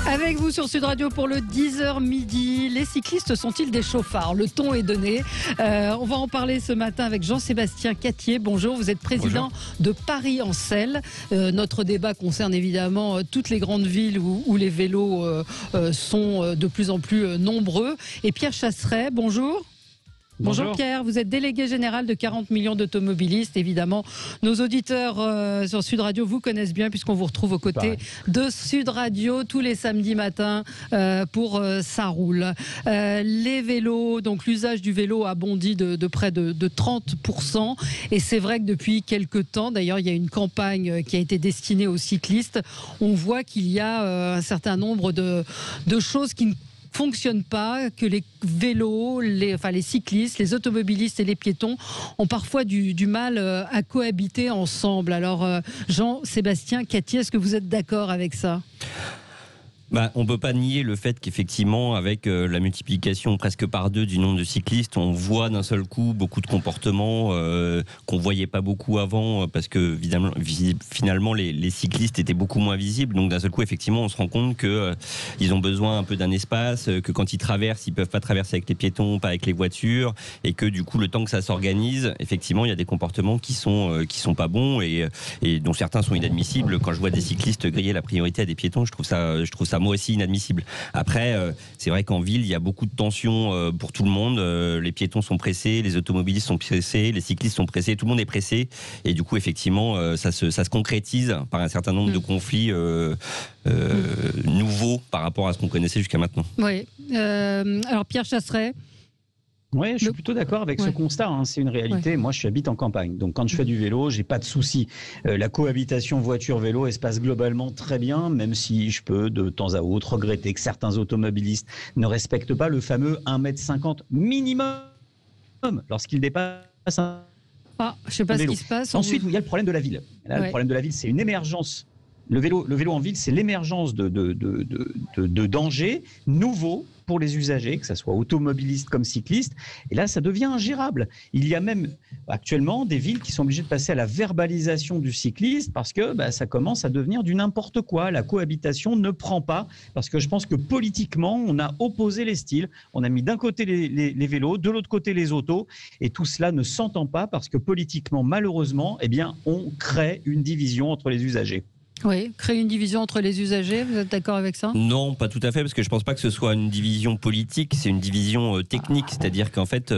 Avec vous sur Sud Radio pour le 10h midi. Les cyclistes sont-ils des chauffards? Le ton est donné. On va en parler ce matin avec Jean-Sébastien Cattier. Bonjour, vous êtes président de Paris en Selle. Notre débat concerne évidemment toutes les grandes villes où les vélos sont de plus en plus nombreux. Et Pierre Chasseret, bonjour. Bonjour Pierre, vous êtes délégué général de 40 millions d'automobilistes. Évidemment, nos auditeurs sur Sud Radio vous connaissent bien puisqu'on vous retrouve aux côtés de Sud Radio tous les samedis matins pour Ça roule. Les vélos, donc l'usage du vélo a bondi de près de 30%. Et c'est vrai que depuis quelques temps, d'ailleurs, il y a une campagne qui a été destinée aux cyclistes. On voit qu'il y a un certain nombre de choses qui ne fonctionne pas, que les vélos, les cyclistes, les automobilistes et les piétons ont parfois du mal à cohabiter ensemble. Alors Jean-Sébastien Cattier, est-ce que vous êtes d'accord avec ça ? On ne peut pas nier le fait qu'effectivement, avec la multiplication presque par 2 du nombre de cyclistes, on voit d'un seul coup beaucoup de comportements qu'on ne voyait pas beaucoup avant, parce que finalement les cyclistes étaient beaucoup moins visibles. Donc d'un seul coup, effectivement, on se rend compte qu'ils ont besoin un peu d'un espace, que quand ils traversent, ils ne peuvent pas traverser avec les piétons, pas avec les voitures, et que du coup, le temps que ça s'organise, effectivement, il y a des comportements qui sont pas bons et dont certains sont inadmissibles. Quand je vois des cyclistes griller la priorité à des piétons, je trouve ça moi aussi inadmissible. Après, c'est vrai qu'en ville, il y a beaucoup de tensions pour tout le monde. Les piétons sont pressés, les automobilistes sont pressés, les cyclistes sont pressés, tout le monde est pressé. Et du coup, effectivement, ça se concrétise par un certain nombre de conflits nouveaux par rapport à ce qu'on connaissait jusqu'à maintenant. Oui. Alors, Pierre Chasseret. Oui, je suis plutôt d'accord avec ce constat. C'est une réalité. Moi, je habite en campagne. Donc, quand je fais du vélo, j'ai pas de souci. La cohabitation voiture-vélo, elle se passe globalement très bien, même si je peux, de temps à autre, regretter que certains automobilistes ne respectent pas le fameux 1,50 m minimum lorsqu'ils dépassent un je ne sais pas vélo. Ce qui se passe. Ensuite, il y a le problème de la ville. Là, le problème de la ville, c'est une émergence. Le vélo en ville, c'est l'émergence de dangers nouveaux pour les usagers, que ce soit automobilistes comme cyclistes. Et là, ça devient ingérable. Il y a même actuellement des villes qui sont obligées de passer à la verbalisation du cycliste parce que ça commence à devenir du n'importe quoi. La cohabitation ne prend pas parce que je pense que politiquement, on a opposé les styles. On a mis d'un côté les vélos, de l'autre côté les autos. Et tout cela ne s'entend pas parce que politiquement, malheureusement, on crée une division entre les usagers. Oui, créer une division entre les usagers, vous êtes d'accord avec ça ? Non, pas tout à fait, parce que je ne pense pas que ce soit une division politique, c'est une division technique, c'est-à-dire qu'en fait,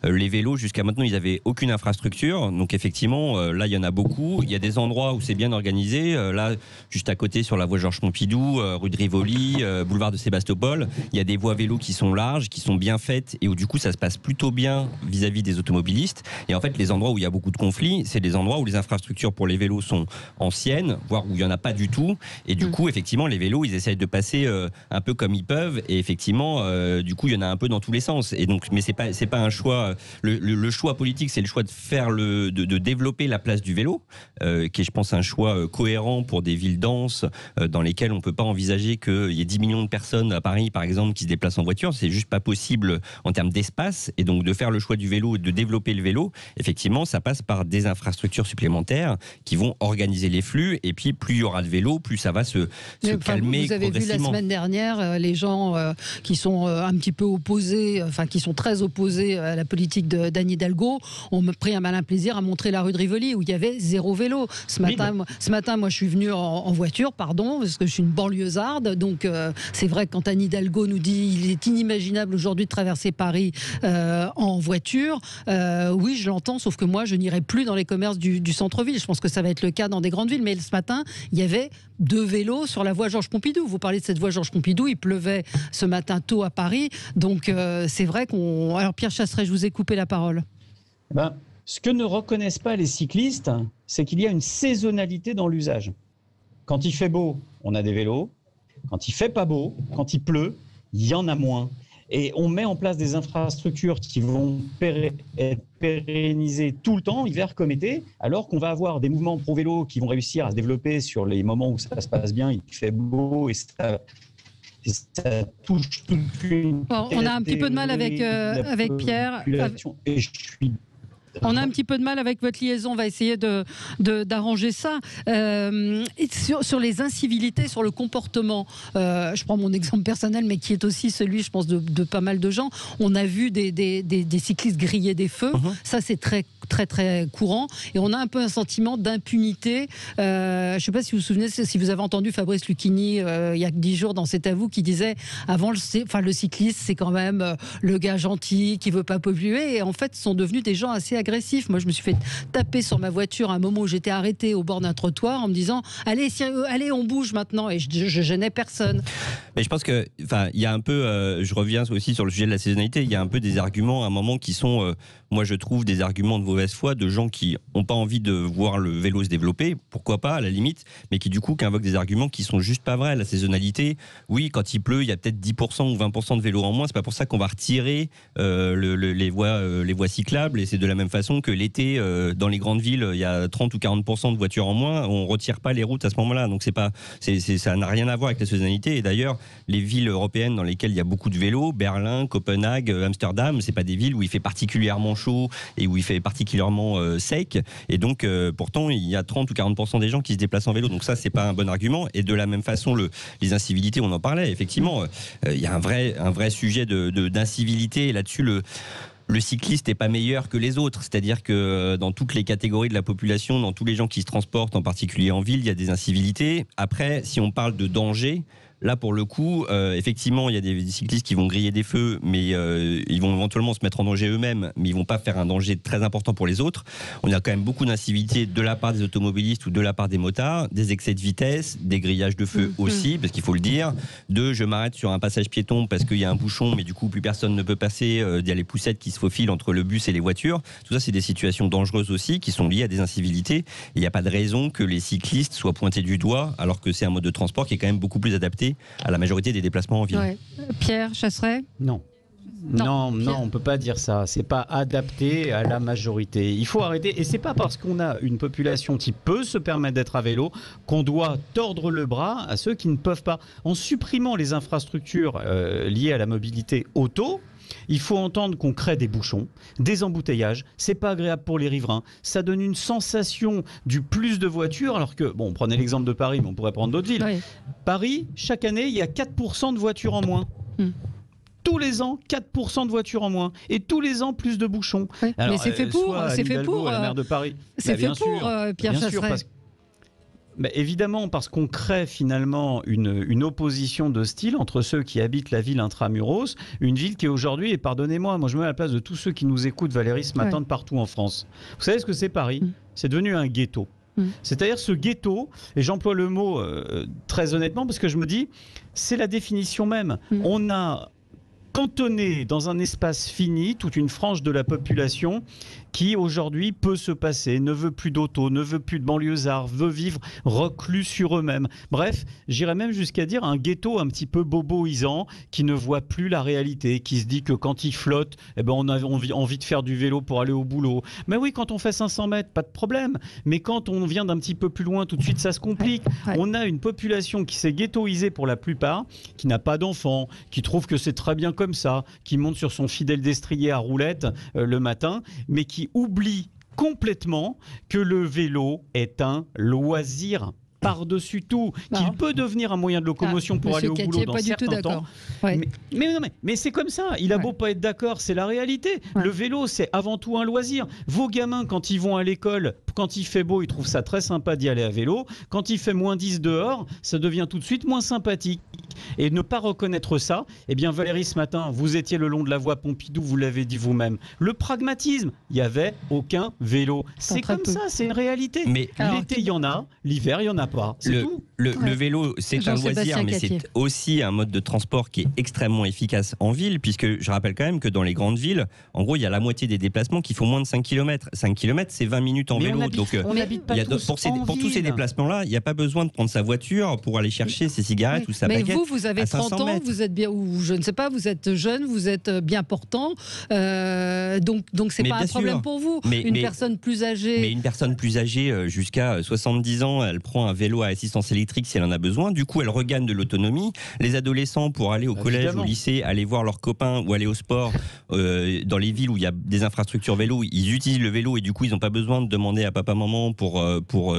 les vélos, jusqu'à maintenant, ils n'avaient aucune infrastructure, donc effectivement, là, il y en a beaucoup, il y a des endroits où c'est bien organisé, là, juste à côté, sur la voie Georges Pompidou, rue de Rivoli, boulevard de Sébastopol, il y a des voies vélos qui sont larges, qui sont bien faites, et où du coup, ça se passe plutôt bien vis-à-vis des automobilistes, et en fait, les endroits où il y a beaucoup de conflits, c'est des endroits où les infrastructures pour les vélos sont anciennes, voire où il y en a pas du tout, et du coup effectivement les vélos ils essayent de passer un peu comme ils peuvent, et effectivement du coup il y en a un peu dans tous les sens, et donc mais c'est pas un choix, le choix politique, c'est le choix de faire de développer la place du vélo, qui est, je pense, un choix cohérent pour des villes denses dans lesquelles on peut pas envisager qu'il y ait 10 millions de personnes à Paris par exemple qui se déplacent en voiture, c'est juste pas possible en termes d'espace, et donc de faire le choix du vélo et de développer le vélo, effectivement ça passe par des infrastructures supplémentaires qui vont organiser les flux, et puis plus il y aura de vélo, plus ça va se calmer. Vous avez vu la semaine dernière les gens qui sont un petit peu opposés, qui sont très opposés à la politique d'Anne Hidalgo, ont pris un malin plaisir à montrer la rue de Rivoli où il y avait 0 vélo. Ce matin, moi je suis venue en voiture, parce que je suis une banlieusarde, donc c'est vrai que quand Anne Hidalgo nous dit il est inimaginable aujourd'hui de traverser Paris en voiture, oui je l'entends, sauf que moi je n'irai plus dans les commerces du centre-ville. Je pense que ça va être le cas dans des grandes villes, mais ce matin il y avait 2 vélos sur la voie Georges Pompidou. Vous parlez de cette voie Georges Pompidou, il pleuvait ce matin tôt à Paris, donc c'est vrai Alors Pierre Chasseret, je vous ai coupé la parole. Ce que ne reconnaissent pas les cyclistes, c'est qu'il y a une saisonnalité dans l'usage. Quand il fait beau, on a des vélos. Quand il fait pas beau, quand il pleut, il y en a moins. Et on met en place des infrastructures qui vont être pérennisées tout le temps, hiver comme été, alors qu'on va avoir des mouvements pro-vélo qui vont réussir à se développer sur les moments où ça se passe bien, il fait beau et ça touche toute une... On a un petit peu de mal avec Pierre. Et je suis On a un petit peu de mal avec votre liaison, on va essayer d'arranger ça. Et sur les incivilités, sur le comportement, je prends mon exemple personnel, mais qui est aussi celui, je pense, de pas mal de gens. On a vu des cyclistes griller des feux, ça c'est très courant, et on a un peu un sentiment d'impunité. Je ne sais pas si vous vous souvenez, si vous avez entendu Fabrice Lucchini il y a 10 jours dans C'est à vous, qui disait avant le cycliste c'est quand même le gars gentil qui veut pas polluer, et en fait sont devenus des gens assez agressifs. Moi je me suis fait taper sur ma voiture à un moment où j'étais arrêtée au bord d'un trottoir en me disant allez on bouge maintenant, et je gênais personne. Mais je pense que il y a un peu, je reviens aussi sur le sujet de la saisonnalité, il y a un peu des arguments à un moment qui sont moi je trouve des arguments de mauvaise foi de gens qui n'ont pas envie de voir le vélo se développer, pourquoi pas à la limite, mais qui du coup invoquent des arguments qui sont juste pas vrais. La saisonnalité, oui, quand il pleut il y a peut-être 10% ou 20% de vélos en moins, c'est pas pour ça qu'on va retirer les voies cyclables, et c'est de la même façon que l'été dans les grandes villes il y a 30 ou 40% de voitures en moins, on retire pas les routes à ce moment-là, donc ça n'a rien à voir avec la saisonnalité. Et d'ailleurs les villes européennes dans lesquelles il y a beaucoup de vélos, Berlin, Copenhague, Amsterdam, c'est pas des villes où il fait particulièrement chaud et où il fait particulièrement sec, et donc pourtant il y a 30 ou 40% des gens qui se déplacent en vélo, donc ça c'est pas un bon argument. Et de la même façon les incivilités, on en parlait effectivement, il y a un vrai sujet d'incivilité, et là-dessus le cycliste n'est pas meilleur que les autres, c'est-à-dire que dans toutes les catégories de la population, dans tous les gens qui se transportent, en particulier en ville, il y a des incivilités. Après, si on parle de danger, là pour le coup, effectivement il y a des cyclistes qui vont griller des feux, mais ils vont éventuellement se mettre en danger eux-mêmes, mais ils vont pas faire un danger très important pour les autres. On a quand même beaucoup d'incivilité de la part des automobilistes ou de la part des motards, des excès de vitesse, des grillages de feu aussi, parce qu'il faut le dire, je m'arrête sur un passage piéton parce qu'il y a un bouchon, mais du coup plus personne ne peut passer, il y a les poussettes qui se faufilent entre le bus et les voitures, tout ça c'est des situations dangereuses aussi qui sont liées à des incivilités, et il n'y a pas de raison que les cyclistes soient pointés du doigt alors que c'est un mode de transport qui est quand même beaucoup plus adapté à la majorité des déplacements en ville. Ouais. Pierre Chasseret ? Non, on ne peut pas dire ça. C'est pas adapté à la majorité. Il faut arrêter. Et c'est pas parce qu'on a une population qui peut se permettre d'être à vélo qu'on doit tordre le bras à ceux qui ne peuvent pas. En supprimant les infrastructures liées à la mobilité auto, il faut entendre qu'on crée des bouchons, des embouteillages. C'est pas agréable pour les riverains. Ça donne une sensation du plus de voitures, alors que, bon, prenez l'exemple de Paris, mais on pourrait prendre d'autres villes. Oui. Paris, chaque année, il y a 4% de voitures en moins. Tous les ans, 4% de voitures en moins. Et tous les ans, plus de bouchons. Oui. Alors, mais c'est fait pour. La maire de Paris. C'est fait pour, Pierre Chasseret. Évidemment, parce qu'on crée finalement une opposition de style entre ceux qui habitent la ville intramuros, une ville qui aujourd'hui, et pardonnez-moi, moi je me mets à la place de tous ceux qui nous écoutent, Valérie, ce matin de partout en France. Vous savez ce que c'est Paris ? C'est devenu un ghetto. C'est-à-dire ce ghetto, et j'emploie le mot très honnêtement parce que je me dis, c'est la définition même. On a cantonné dans un espace fini toute une frange de la population qui aujourd'hui peut se passer, ne veut plus d'auto, ne veut plus de banlieusards, veut vivre reclus sur eux-mêmes. Bref, j'irais même jusqu'à dire un ghetto un petit peu boboisant qui ne voit plus la réalité, qui se dit que quand il flotte, on a envie de faire du vélo pour aller au boulot. Mais oui, quand on fait 500 mètres, pas de problème. Mais quand on vient d'un petit peu plus loin, tout de suite ça se complique. On a une population qui s'est ghettoisée pour la plupart, qui n'a pas d'enfants, qui trouve que c'est très bien comme ça, qui monte sur son fidèle destrier à roulettes le matin, mais qui oublie complètement que le vélo est un loisir par-dessus tout, qu'il peut devenir un moyen de locomotion pour aller au boulot dans certains temps. Mais c'est comme ça, il a beau pas être d'accord, c'est la réalité. Le vélo, c'est avant tout un loisir. Vos gamins, quand ils vont à l'école, quand il fait beau, ils trouvent ça très sympa d'y aller à vélo. Quand il fait moins 10 dehors, ça devient tout de suite moins sympathique. Et ne pas reconnaître ça, eh bien Valérie, ce matin, vous étiez le long de la voie Pompidou, vous l'avez dit vous-même. Le pragmatisme, il n'y avait aucun vélo. C'est comme ça, c'est une réalité. Mais l'été, il y en a, l'hiver, il n'y en a pas. C'est tout. Le vélo, c'est un loisir, mais c'est aussi un mode de transport qui est extrêmement efficace en ville, puisque je rappelle quand même que dans les grandes villes, en gros, il y a la moitié des déplacements qui font moins de 5 km. 5 km, c'est 20 minutes en vélo. Pour tous ces déplacements-là, il n'y a pas besoin de prendre sa voiture pour aller chercher ses cigarettes ou sa baguette. vous avez à 30 500 ans, mètres. vous êtes bien, ou je ne sais pas, vous êtes jeune, vous êtes bien portant, donc c'est Mais pas un bien problème sûr. pour vous. Mais- Une mais- personne plus âgée. Mais une personne plus âgée, jusqu'à 70 ans, elle prend un vélo à assistance électrique si elle en a besoin. Du coup, elle regagne de l'autonomie. Les adolescents, pour aller au collège, Évidemment. au lycée, aller voir leurs copains ou aller au sport, dans les villes où il y a des infrastructures vélo, ils utilisent le vélo et du coup, ils n'ont pas besoin de demander à papa, maman pour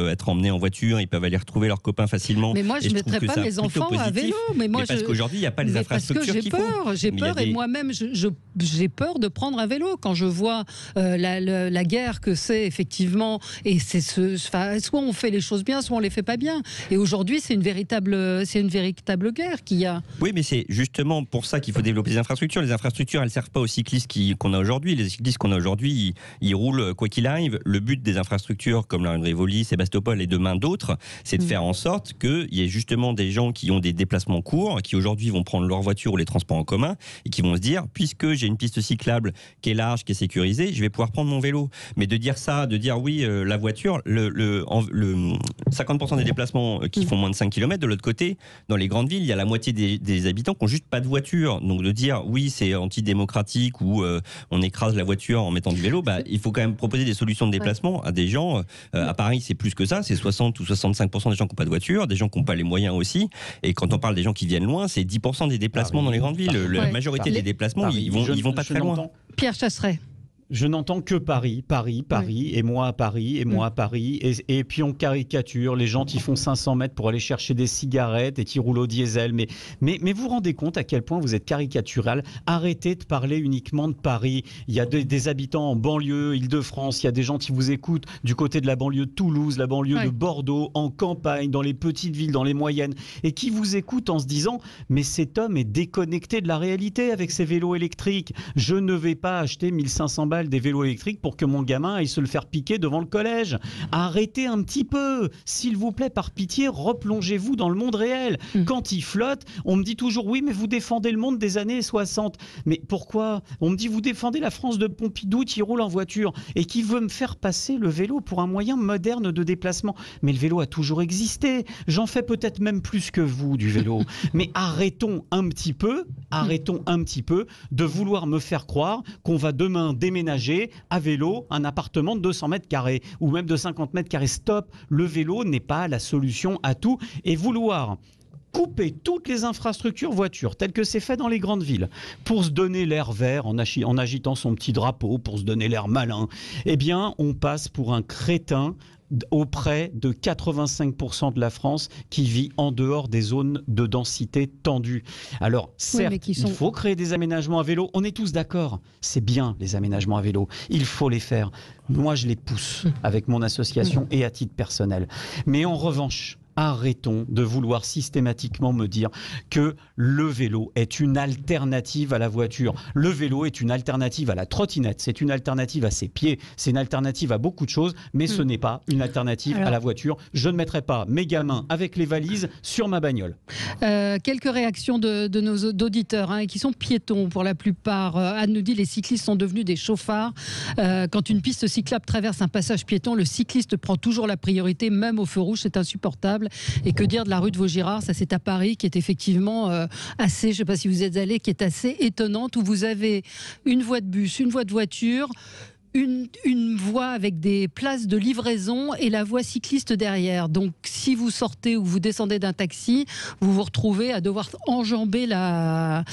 être emmenés en voiture. Ils peuvent aller retrouver leurs copains facilement. Mais moi, je Et ne trouve mettrais que pas ça mes plutôt enfants à positif. vélo. Mais moi, parce qu'aujourd'hui, il n'y a pas les Mais parce que infrastructures j'ai qu'il faut. peur, j'ai Mais il y a peur, et des- moi-même, j'ai peur de prendre un vélo quand je vois la guerre que c'est effectivement. Et c'est soit on fait les choses bien, soit on les fait pas bien. Et aujourd'hui, c'est une véritable guerre qu'il y a. Oui, mais c'est justement pour ça qu'il faut développer les infrastructures. Les infrastructures, elles ne servent pas aux cyclistes qu'on a aujourd'hui. Les cyclistes qu'on a aujourd'hui, ils roulent quoi qu'il arrive. Le but des infrastructures comme la Rivoli, Sébastopol et demain d'autres, c'est de faire en sorte qu'il y ait justement des gens qui ont des déplacements courts, qui aujourd'hui vont prendre leur voiture ou les transports en commun et qui vont se dire, puisque j'ai une piste cyclable qui est large, qui est sécurisée, je vais pouvoir prendre mon vélo. Mais de dire ça, de dire oui, la voiture, le 50% des déplacements qui font moins de 5 km, de l'autre côté, dans les grandes villes, il y a la moitié des habitants qui n'ont juste pas de voiture. Donc de dire oui, c'est antidémocratique ou on écrase la voiture en mettant du vélo, il faut quand même proposer des solutions de déplacement à des gens. À Paris, c'est plus que ça, c'est 60 ou 65% des gens qui n'ont pas de voiture, des gens qui n'ont pas les moyens aussi. Et quand on parle des gens qui viennent loin, c'est 10% des déplacements dans les grandes villes. La majorité des déplacements, ils vont pas très loin. Pierre Chasseret. Je n'entends que Paris, et moi à Paris, et moi à Paris, et puis on caricature les gens qui font 500 mètres pour aller chercher des cigarettes et qui roulent au diesel. Mais vous vous rendez compte à quel point vous êtes caricatural? Arrêtez de parler uniquement de Paris. Il y a des habitants en banlieue, Île-de-France, il y a des gens qui vous écoutent du côté de la banlieue de Toulouse, la banlieue de Bordeaux, en campagne, dans les petites villes, dans les moyennes, et qui vous écoutent en se disant « Mais cet homme est déconnecté de la réalité avec ses vélos électriques. Je ne vais pas acheter 1500 balles des vélos électriques pour que mon gamin aille se le faire piquer devant le collège. Arrêtez un petit peu, s'il vous plaît, par pitié, replongez-vous dans le monde réel. Quand il flotte, on me dit toujours oui, mais vous défendez le monde des années 60. Mais pourquoi? On me dit vous défendez la France de Pompidou qui roule en voiture et qui veut me faire passer le vélo pour un moyen moderne de déplacement. Mais le vélo a toujours existé. J'en fais peut-être même plus que vous du vélo. Mais arrêtons un petit peu de vouloir me faire croire qu'on va demain déménager à vélo un appartement de 200 mètres carrés ou même de 50 mètres carrés. Stop, le vélo n'est pas la solution à tout. Et vouloir couper toutes les infrastructures voitures telles que c'est fait dans les grandes villes pour se donner l'air vert en agitant son petit drapeau, pour se donner l'air malin, eh bien on passe pour un crétin auprès de 85% de la France qui vit en dehors des zones de densité tendue. Alors certes, il faut créer des aménagements à vélo, on est tous d'accord, c'est bien les aménagements à vélo, il faut les faire. Moi je les pousse avec mon association et à titre personnel. Mais en revanche, arrêtons de vouloir systématiquement me dire que le vélo est une alternative à la voiture. Le vélo est une alternative à la trottinette, c'est une alternative à ses pieds, c'est une alternative à beaucoup de choses, mais ce n'est pas une alternative à la voiture. Je ne mettrai pas mes gamins avec les valises sur ma bagnole. Quelques réactions de nos auditeurs qui sont piétons pour la plupart. Anne nous dit les cyclistes sont devenus des chauffards. Quand une piste cyclable traverse un passage piéton, le cycliste prend toujours la priorité, même au feu rouge, c'est insupportable. Et que dire de la rue de Vaugirard, ça c'est à Paris, qui est effectivement assez, je ne sais pas si vous êtes allé, qui est assez étonnante, où vous avez une voie de bus, une voie de voiture, une voie avec des places de livraison et la voie cycliste derrière. Donc si vous sortez ou vous descendez d'un taxi, vous vous retrouvez à devoir enjamber la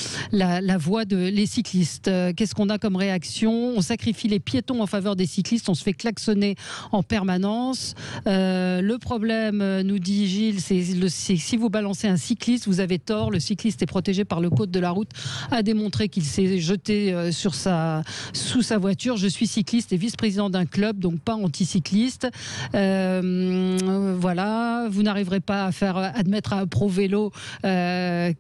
voie les cyclistes. Qu'est-ce qu'on a comme réaction? On sacrifie les piétons en faveur des cyclistes, on se fait klaxonner en permanence. Le problème, nous dit Gilles, c'est si vous balancez un cycliste, vous avez tort. Le cycliste est protégé par le code de la route, a démontré qu'il s'est jeté sous sa voiture. Je suis cycliste et vice-président d'un club, donc pas anticycliste. Voilà, vous n'arriverez pas à faire admettre à un pro vélo que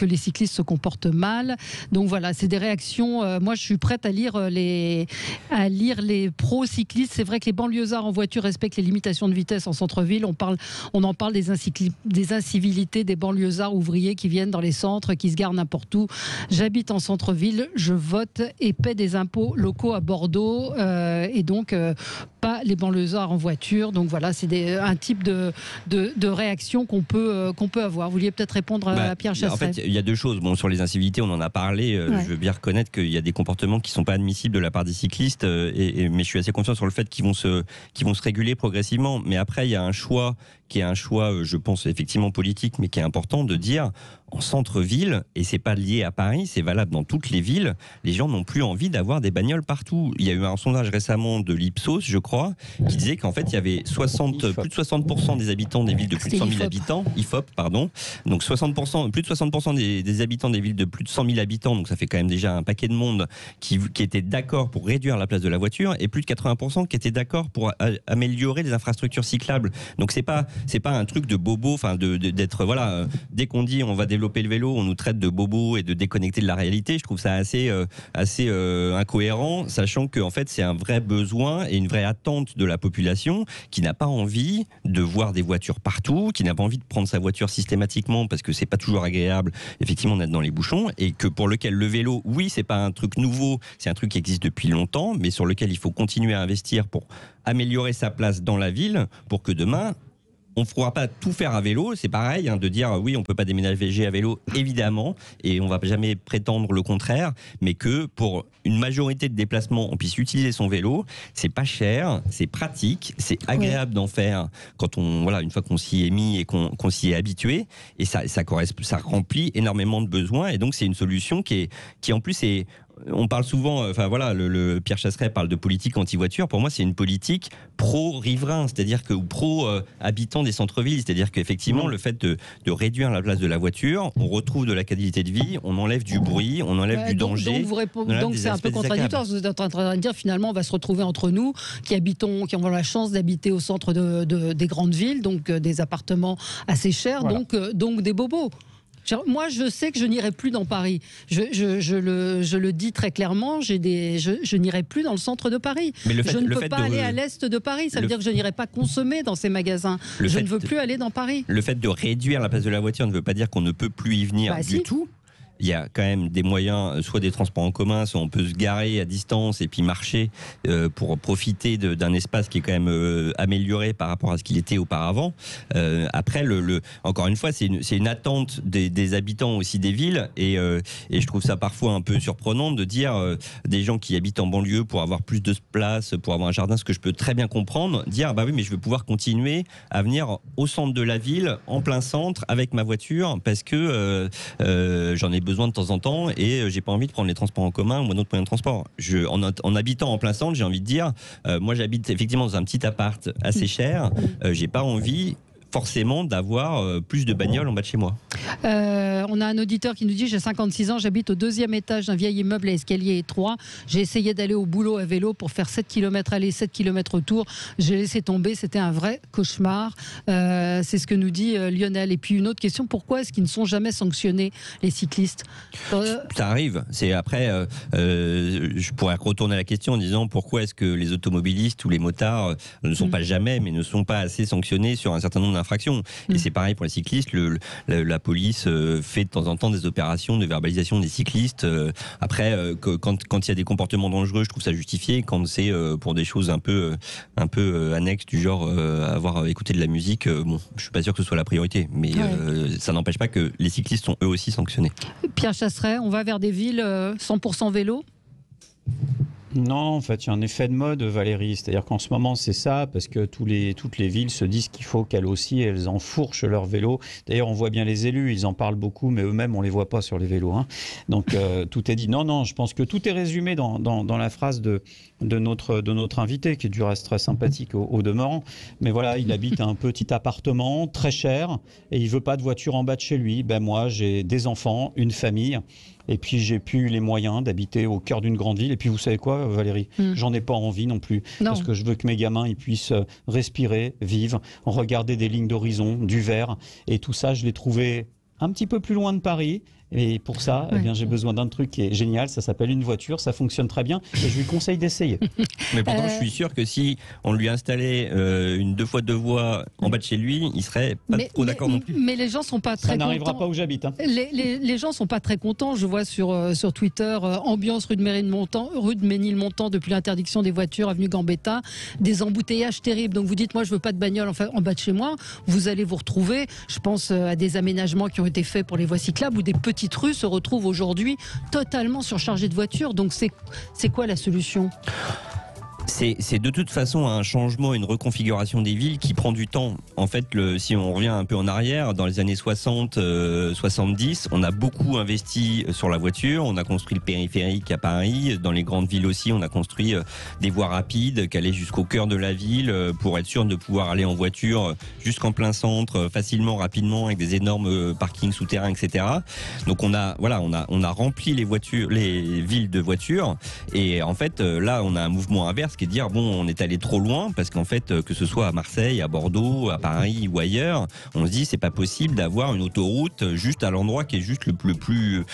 les cyclistes se comportent mal. Donc voilà, c'est des réactions. Moi, je suis prête à lire les pro cyclistes. C'est vrai que les banlieusards en voiture respectent les limitations de vitesse en centre-ville. On en parle des incivilités des banlieusards ouvriers qui viennent dans les centres, qui se garent n'importe où. J'habite en centre-ville, je vote et paie des impôts locaux à Bordeaux et donc pas les banlieusards en voiture. Donc voilà, c'est un type de réaction qu'on peut avoir. Vous vouliez peut-être répondre à Pierre Chasseret. En fait, il y a deux choses. Bon, sur les incivilités, on en a parlé. Je veux bien reconnaître qu'il y a des comportements qui ne sont pas admissibles de la part des cyclistes, mais je suis assez confiant sur le fait qu'ils vont se réguler progressivement. Mais après, il y a un choix qui est un choix, je pense, effectivement politique, mais qui est important de dire, en centre-ville, et c'est pas lié à Paris, c'est valable dans toutes les villes, les gens n'ont plus envie d'avoir des bagnoles partout. Il y a eu un sondage récemment de l'Ipsos, je crois, qui disait qu'en fait, il y avait plus de 60% des habitants des villes de plus de 100 000 habitants, IFOP, pardon, donc plus de 60% des habitants des villes de plus de 100 000 habitants, donc ça fait quand même déjà un paquet de monde qui étaient d'accord pour réduire la place de la voiture, et plus de 80% qui étaient d'accord pour améliorer les infrastructures cyclables. Donc c'est pas un truc de bobo, enfin d'être voilà, dès qu'on dit on va développer le vélo, on nous traite de bobo et de déconnecter de la réalité. Je trouve ça assez incohérent, sachant que en fait c'est un vrai besoin et une vraie attente de la population qui n'a pas envie de voir des voitures partout, qui n'a pas envie de prendre sa voiture systématiquement parce que c'est pas toujours agréable effectivement d'être dans les bouchons, et que pour lequel le vélo, oui, c'est pas un truc nouveau, c'est un truc qui existe depuis longtemps, mais sur lequel il faut continuer à investir pour améliorer sa place dans la ville, pour que demain on ne pourra pas tout faire à vélo. C'est pareil, de dire oui, on ne peut pas déménager à vélo, évidemment, et on ne va jamais prétendre le contraire, mais que pour une majorité de déplacements, on puisse utiliser son vélo. C'est pas cher, c'est pratique, c'est agréable d'en faire quand une fois qu'on s'y est mis et qu'on s'y est habitué, et ça remplit énormément de besoins, et donc c'est une solution qui en plus est... On parle souvent, le Pierre Chasseret parle de politique anti-voiture. Pour moi, c'est une politique pro-riverain, c'est-à-dire que, ou pro-habitant des centres-villes. C'est-à-dire qu'effectivement, le fait de réduire la place de la voiture, on retrouve de la qualité de vie, on enlève du bruit, on enlève du danger. Donc c'est un peu contradictoire. Vous êtes en train de dire finalement, on va se retrouver entre nous qui avons la chance d'habiter au centre des grandes villes, donc des appartements assez chers, donc des bobos. Moi, je sais que je n'irai plus dans Paris. Je le dis très clairement, je n'irai plus dans le centre de Paris. Je ne peux pas aller à l'est de Paris. Ça veut dire que je n'irai pas consommer dans ces magasins. Je ne veux plus aller dans Paris. Le fait de réduire la place de la voiture ne veut pas dire qu'on ne peut plus y venir du tout. Il y a quand même des moyens, soit des transports en commun, soit on peut se garer à distance et puis marcher pour profiter d'un espace qui est quand même amélioré par rapport à ce qu'il était auparavant. Après, encore une fois, c'est une attente des habitants aussi des villes, et je trouve ça parfois un peu surprenant de dire des gens qui habitent en banlieue pour avoir plus de place, pour avoir un jardin, ce que je peux très bien comprendre, dire bah oui, mais je veux pouvoir continuer à venir au centre de la ville, en plein centre, avec ma voiture, parce que j'en ai besoin de temps en temps, et j'ai pas envie de prendre les transports en commun ou un autre moyen de transport. En habitant en plein centre, j'ai envie de dire, moi j'habite effectivement dans un petit appart assez cher, j'ai pas envie forcément d'avoir plus de bagnoles en bas de chez moi. On a un auditeur qui nous dit: j'ai 56 ans, j'habite au 2e étage d'un vieil immeuble à escalier étroit. J'ai essayé d'aller au boulot à vélo pour faire 7 km aller, 7 km retour. J'ai laissé tomber, c'était un vrai cauchemar. C'est ce que nous dit Lionel. Et puis une autre question: pourquoi est-ce qu'ils ne sont jamais sanctionnés, les cyclistes? Ça arrive. C'est après, je pourrais retourner la question en disant pourquoi est-ce que les automobilistes ou les motards ne sont pas jamais, mais ne sont pas assez sanctionnés sur un certain nombre d'infractions. Et c'est pareil pour les cyclistes. La police fait de temps en temps des opérations de verbalisation des cyclistes. Après, quand il y a des comportements dangereux, je trouve ça justifié. Quand c'est pour des choses un peu annexes, du genre avoir écouté de la musique, je suis pas sûr que ce soit la priorité. Mais ça n'empêche pas que les cyclistes sont eux aussi sanctionnés. Pierre Chasseret, on va vers des villes 100% vélo? Non, en fait, il y a un effet de mode, Valérie. C'est-à-dire qu'en ce moment, c'est ça, parce que toutes les villes se disent qu'il faut qu'elles aussi, elles enfourchent leur vélo. D'ailleurs, on voit bien les élus, ils en parlent beaucoup, mais eux-mêmes, on les voit pas sur les vélos. Donc, tout est dit. Non, je pense que tout est résumé dans la phrase de notre invité, qui est du reste très sympathique au demeurant. Mais voilà, il habite un petit appartement très cher et il veut pas de voiture en bas de chez lui. Ben moi, j'ai des enfants, une famille. Et puis j'ai plus les moyens d'habiter au cœur d'une grande ville. Et puis vous savez quoi, Valérie, j'en ai pas envie non plus. Parce que je veux que mes gamins ils puissent respirer, vivre, regarder des lignes d'horizon, du vert. Et tout ça, je l'ai trouvé un petit peu plus loin de Paris. Et pour ça, j'ai besoin d'un truc qui est génial. Ça s'appelle une voiture. Ça fonctionne très bien. Et je lui conseille d'essayer. Mais pourtant, je suis sûr que si on lui installait une 2x2 voies en bas de chez lui, il serait pas trop d'accord non plus. Mais les gens sont pas très contents. Ça n'arrivera pas où j'habite. Hein. Les gens sont pas très contents. Je vois sur Twitter, ambiance rue de Ménilmontant depuis l'interdiction des voitures, avenue Gambetta, des embouteillages terribles. Donc vous dites, moi je veux pas de bagnole en bas de chez moi. Vous allez vous retrouver, je pense à des aménagements qui ont été faits pour les voies cyclables où des petites rues se retrouvent aujourd'hui totalement surchargées de voitures. Donc c'est quoi la solution ? C'est de toute façon un changement, une reconfiguration des villes qui prend du temps. En fait, si on revient un peu en arrière, dans les années 60, 70, on a beaucoup investi sur la voiture. On a construit le périphérique à Paris. Dans les grandes villes aussi, on a construit des voies rapides qui allaient jusqu'au cœur de la ville pour être sûr de pouvoir aller en voiture jusqu'en plein centre, facilement, rapidement, avec des énormes parkings souterrains, etc. Donc on a rempli les villes de voitures. Et en fait, là, on a un mouvement inverse qui est de dire, bon, on est allé trop loin, parce qu'en fait, que ce soit à Marseille, à Bordeaux, à Paris ou ailleurs, on se dit, c'est pas possible d'avoir une autoroute juste à l'endroit qui est juste le plus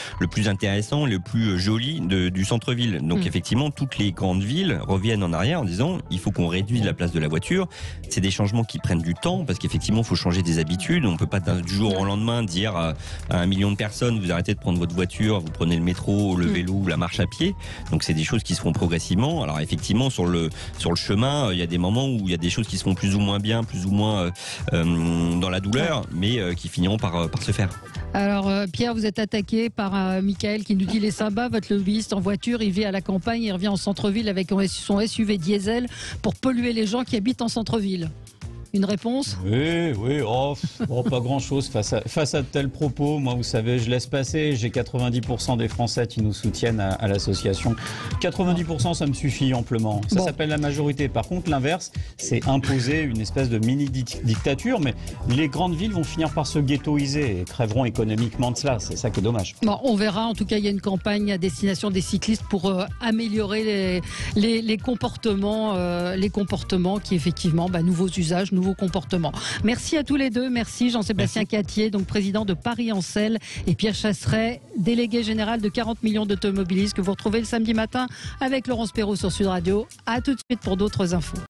intéressant, le plus joli du centre-ville. Donc effectivement, toutes les grandes villes reviennent en arrière en disant, il faut qu'on réduise la place de la voiture. C'est des changements qui prennent du temps, parce qu'effectivement, il faut changer des habitudes. On peut pas du jour au lendemain dire à 1 million de personnes, vous arrêtez de prendre votre voiture, vous prenez le métro, le vélo ou la marche à pied. Donc c'est des choses qui se font progressivement. Alors effectivement, sur le chemin, il y a des moments où il y a des choses qui se font plus ou moins bien, plus ou moins dans la douleur, mais qui finiront par se faire. Alors Pierre, vous êtes attaqué par Michael qui nous dit les Symba, votre lobbyiste en voiture, il vit à la campagne, il revient en centre-ville avec son SUV diesel pour polluer les gens qui habitent en centre-ville. Une réponse ? Oui, pas grand-chose face à de tels propos. Moi, vous savez, je laisse passer. J'ai 90% des Français qui nous soutiennent à l'association. 90%, ça me suffit amplement. Ça s'appelle la majorité. Par contre, l'inverse, c'est imposer une espèce de mini-dictature. Mais les grandes villes vont finir par se ghettoiser et crèveront économiquement de cela. C'est ça qui est dommage. Bon, on verra. En tout cas, il y a une campagne à destination des cyclistes pour améliorer les comportements qui, effectivement, nouveaux usages, nouveaux comportements. Merci à tous les deux. Merci Jean-Sébastien Cattier, donc président de Paris en Selle, et Pierre Chasseret, délégué général de 40 millions d'automobilistes, que vous retrouvez le samedi matin avec Laurence Perrault sur Sud Radio. À tout de suite pour d'autres infos.